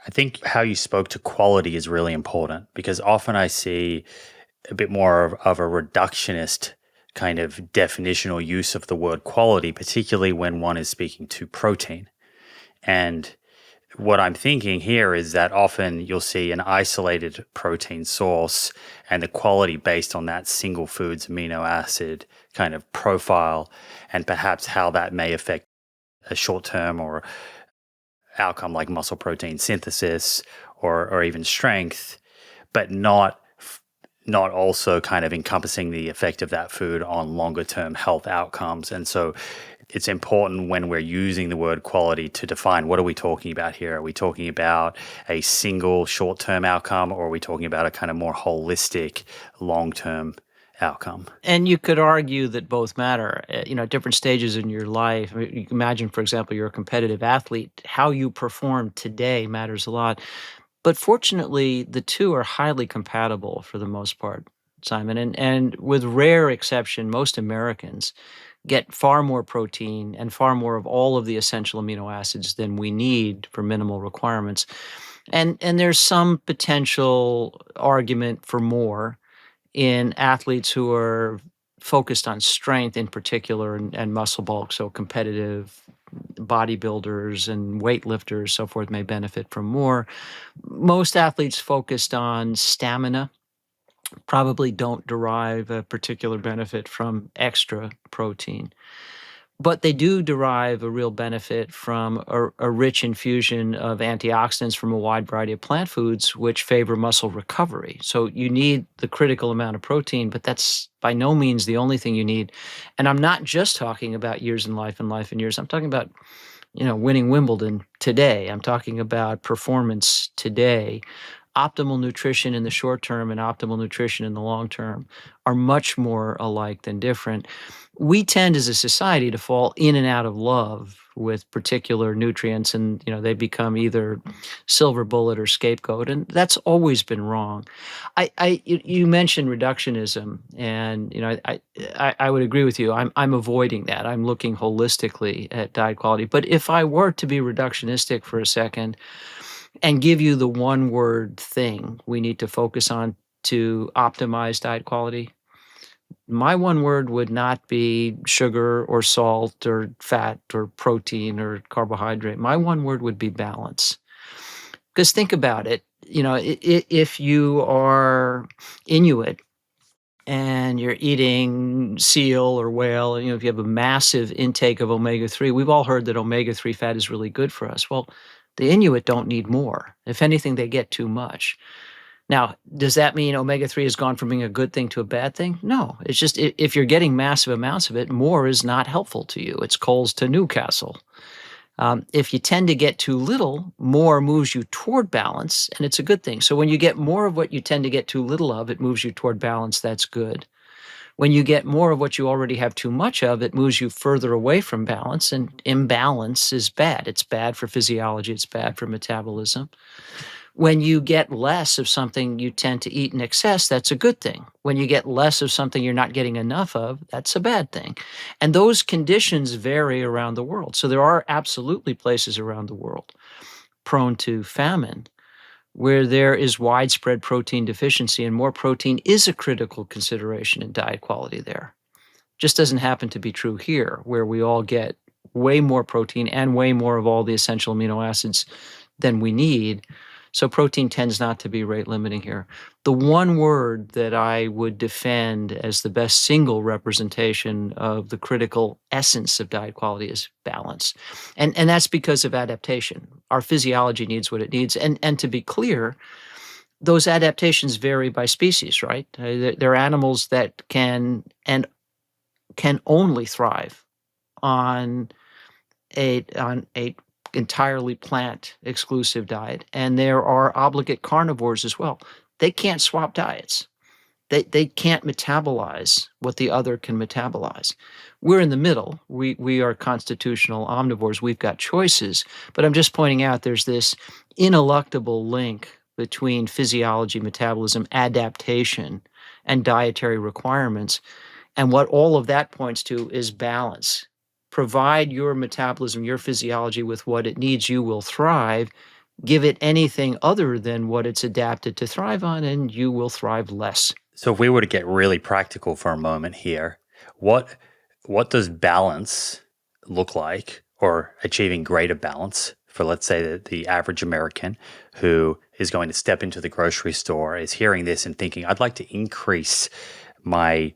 I think how you spoke to quality is really important because often I see a bit more of a reductionist kind of definitional use of the word quality, particularly when one is speaking to protein. And what I'm thinking here is that often you'll see an isolated protein source and the quality based on that single food's amino acid kind of profile, and perhaps how that may affect a short term or outcome like muscle protein synthesis or even strength, but not also kind of encompassing the effect of that food on longer term health outcomes. And so it's important when we're using the word quality to define what are we talking about here? Are we talking about a single short term outcome, or are we talking about a kind of more holistic long term outcome? And you could argue that both matter, at different stages in your life. I mean, you can imagine, for example, you're a competitive athlete. How you perform today matters a lot. But fortunately, the two are highly compatible for the most part, Simon. And with rare exception, most Americans get far more protein and far more of all of the essential amino acids than we need for minimal requirements. And there's some potential argument for more in athletes who are focused on strength in particular and muscle bulk, so competitive bodybuilders and weightlifters, so forth, may benefit from more. Most athletes focused on stamina probably don't derive a particular benefit from extra protein. But they do derive a real benefit from a rich infusion of antioxidants from a wide variety of plant foods, which favor muscle recovery. So you need the critical amount of protein, but that's by no means the only thing you need. And I'm not just talking about years in life and life in years. I'm talking about, winning Wimbledon today. I'm talking about performance today. Optimal nutrition in the short term and optimal nutrition in the long term are much more alike than different. We tend as a society to fall in and out of love with particular nutrients, and they become either silver bullet or scapegoat, and that's always been wrong. You mentioned reductionism, and I would agree with you. I'm avoiding that. I'm looking holistically at diet quality. But if I were to be reductionistic for a second and give you the one word thing we need to focus on to optimize diet quality, my one word would not be sugar or salt or fat or protein or carbohydrate. My one word would be balance. Because think about it, if you are Inuit and you're eating seal or whale, if you have a massive intake of omega-3, we've all heard that omega-3 fat is really good for us. Well, the Inuit don't need more. If anything, they get too much. Now, does that mean omega-3 has gone from being a good thing to a bad thing? No. It's just if you're getting massive amounts of it, more is not helpful to you. It's coals to Newcastle. If you tend to get too little, more moves you toward balance, and it's a good thing. So when you get more of what you tend to get too little of, it moves you toward balance. That's good. When you get more of what you already have too much of, it moves you further away from balance, and imbalance is bad. It's bad for physiology. It's bad for metabolism. When you get less of something you tend to eat in excess, that's a good thing. When you get less of something you're not getting enough of, that's a bad thing. And those conditions vary around the world. So there are absolutely places around the world prone to famine where there is widespread protein deficiency, and more protein is a critical consideration in diet quality there. Just doesn't happen to be true here, where we all get way more protein and way more of all the essential amino acids than we need. So protein tends not to be rate limiting here. The one word that I would defend as the best single representation of the critical essence of diet quality is balance. And that's because of adaptation. Our physiology needs what it needs. And to be clear, those adaptations vary by species, right? There are animals that can only thrive on a entirely plant exclusive diet, and there are obligate carnivores as well. They can't swap diets. They can't metabolize what the other can metabolize. We're in the middle. We are constitutional omnivores. We've got choices, but I'm just pointing out there's this ineluctable link between physiology, metabolism, adaptation, and dietary requirements. And what all of that points to is balance. Provide your metabolism, your physiology with what it needs, you will thrive. Give it anything other than what it's adapted to thrive on, and you will thrive less. So if we were to get really practical for a moment here, what what does balance look like, or achieving greater balance for, let's say, the average American who is going to step into the grocery store, is hearing this and thinking, I'd like to increase my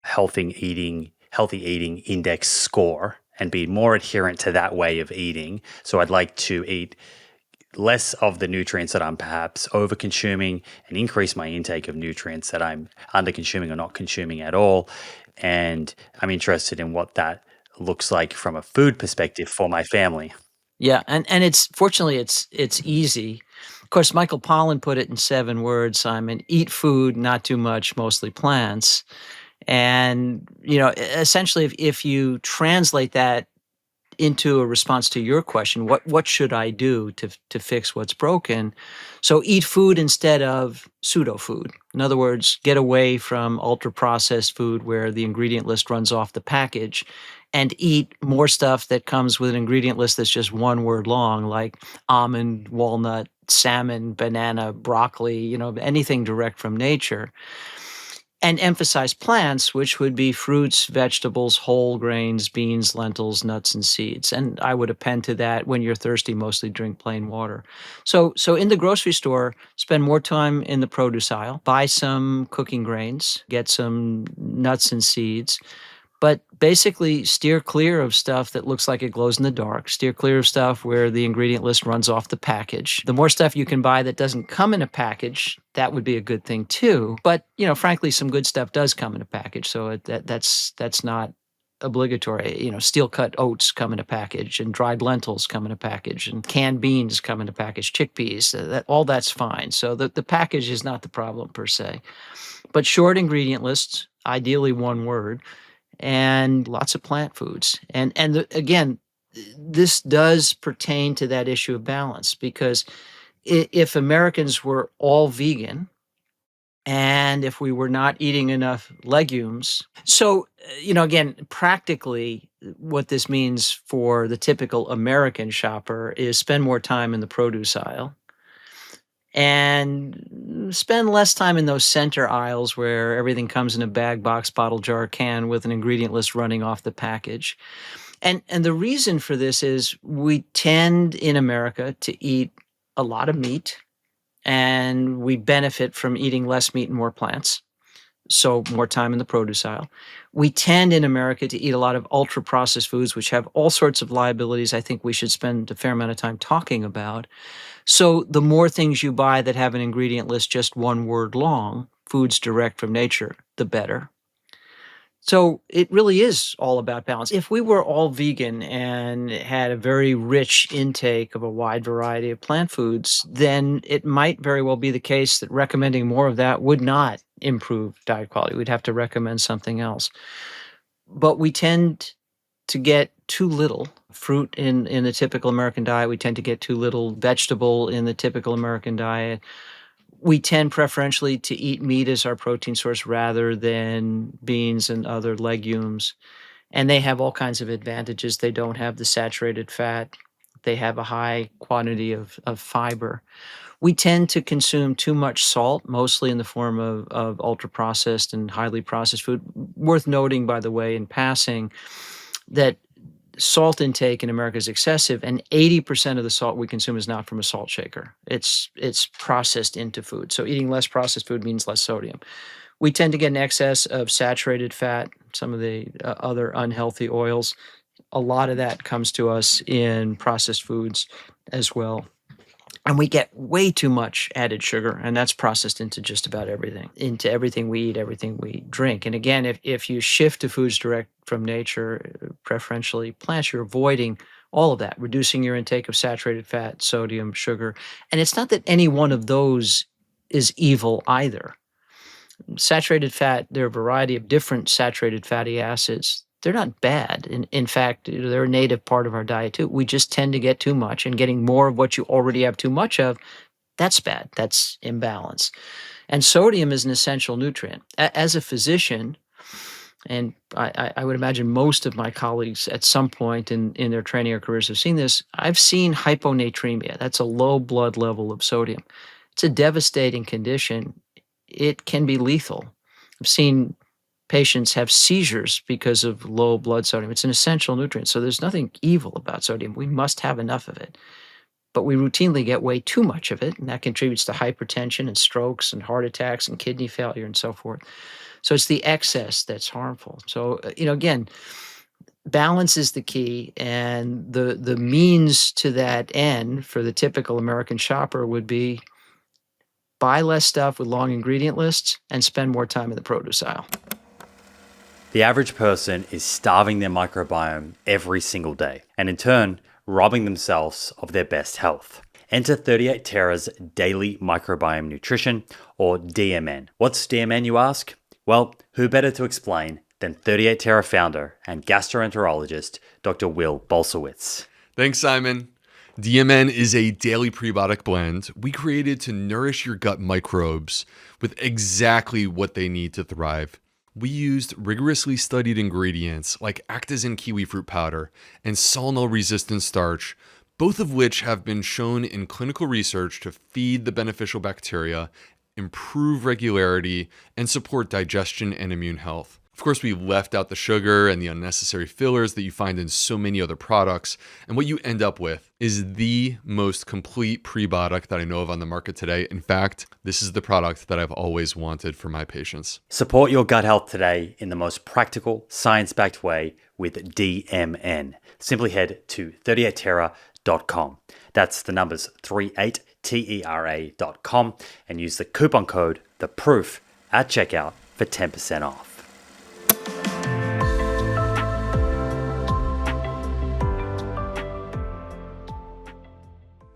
healthy eating index score and be more adherent to that way of eating. So I'd like to eat less of the nutrients that I'm perhaps over consuming and increase my intake of nutrients that I'm under consuming or not consuming at all. And I'm interested in what that looks like from a food perspective for my family. Yeah, and it's fortunately it's easy. Of course, Michael Pollan put it in 7 words, Simon: eat food, not too much, mostly plants. And, essentially, if you translate that into a response to your question, what should I do to fix what's broken? So eat food instead of pseudo food. In other words, get away from ultra processed food where the ingredient list runs off the package, and eat more stuff that comes with an ingredient list that's just one word long, like almond, walnut, salmon, banana, broccoli, anything direct from nature, and emphasize plants, which would be fruits, vegetables, whole grains, beans, lentils, nuts, and seeds. And I would append to that, when you're thirsty, mostly drink plain water. So in the grocery store, spend more time in the produce aisle, buy some cooking grains, get some nuts and seeds, but basically steer clear of stuff that looks like it glows in the dark. Steer clear of stuff where the ingredient list runs off the package. The more stuff you can buy that doesn't come in a package, that would be a good thing too. But, frankly, some good stuff does come in a package, so that's not obligatory. Steel cut oats come in a package, and dried lentils come in a package, and canned beans come in a package, chickpeas, all that's fine. So the package is not the problem per se. But short ingredient lists, ideally one word, and lots of plant foods. Again, this does pertain to that issue of balance, because if Americans were all vegan, and if we were not eating enough legumes, so again, practically, what this means for the typical American shopper is spend more time in the produce aisle, and spend less time in those center aisles where everything comes in a bag, box, bottle, jar, can with an ingredient list running off the package. And the reason for this is we tend in America to eat a lot of meat, and we benefit from eating less meat and more plants. So more time in the produce aisle. We tend in America to eat a lot of ultra processed foods, which have all sorts of liabilities I think we should spend a fair amount of time talking about. So the more things you buy that have an ingredient list just one word long, foods direct from nature, the better. So it really is all about balance. If we were all vegan and had a very rich intake of a wide variety of plant foods, then it might very well be the case that recommending more of that would not improve diet quality. We'd have to recommend something else. But we tend to get too little fruit in the typical American diet. We tend to get too little vegetable in the typical American diet. We tend preferentially to eat meat as our protein source rather than beans and other legumes. And they have all kinds of advantages. They don't have the saturated fat. They have a high quantity of fiber. We tend to consume too much salt, mostly in the form of ultra processed and highly processed food. Worth noting, by the way, in passing, that salt intake in America is excessive, and 80% of the salt we consume is not from a salt shaker. It's processed into food. So eating less processed food means less sodium. We tend to get an excess of saturated fat, some of the other unhealthy oils. A lot of that comes to us in processed foods as well. And we get way too much added sugar, and that's processed into just about everything, into everything we eat, everything we drink. And again, if you shift to foods direct from nature, preferentially plants, you're avoiding all of that, reducing your intake of saturated fat, sodium, sugar. And it's not that any one of those is evil either. Saturated fat, there are a variety of different saturated fatty acids. They're not bad. In fact, they're a native part of our diet too. We just tend to get too much, and getting more of what you already have too much of, that's bad. That's imbalance. And sodium is an essential nutrient. As a physician, and I would imagine most of my colleagues at some point in their training or careers have seen this. I've seen hyponatremia. That's a low blood level of sodium. It's a devastating condition. It can be lethal. I've seen patients have seizures because of low blood sodium. It's an essential nutrient. So there's nothing evil about sodium. We must have enough of it. But we routinely get way too much of it, and that contributes to hypertension and strokes and heart attacks and kidney failure and so forth. So it's the excess that's harmful. So, again, balance is the key, and the means to that end for the typical American shopper would be buy less stuff with long ingredient lists and spend more time in the produce aisle. The average person is starving their microbiome every single day, and in turn, robbing themselves of their best health. Enter 38 Terra's Daily Microbiome Nutrition, or DMN. What's DMN, you ask? Well, who better to explain than 38 Terra founder and gastroenterologist, Dr. Will Bolsowitz. Thanks, Simon. DMN is a daily prebiotic blend we created to nourish your gut microbes with exactly what they need to thrive. We used rigorously studied ingredients like Actazin kiwi fruit powder and Solnol-resistant starch, both of which have been shown in clinical research to feed the beneficial bacteria, improve regularity, and support digestion and immune health. Of course, we left out the sugar and the unnecessary fillers that you find in so many other products, and what you end up with is the most complete prebiotic that I know of on the market today. In fact, this is the product that I've always wanted for my patients. Support your gut health today in the most practical, science-backed way with DMN. Simply head to 38terra.com. That's the numbers 38tera.com and use the coupon code THEPROOF at checkout for 10% off.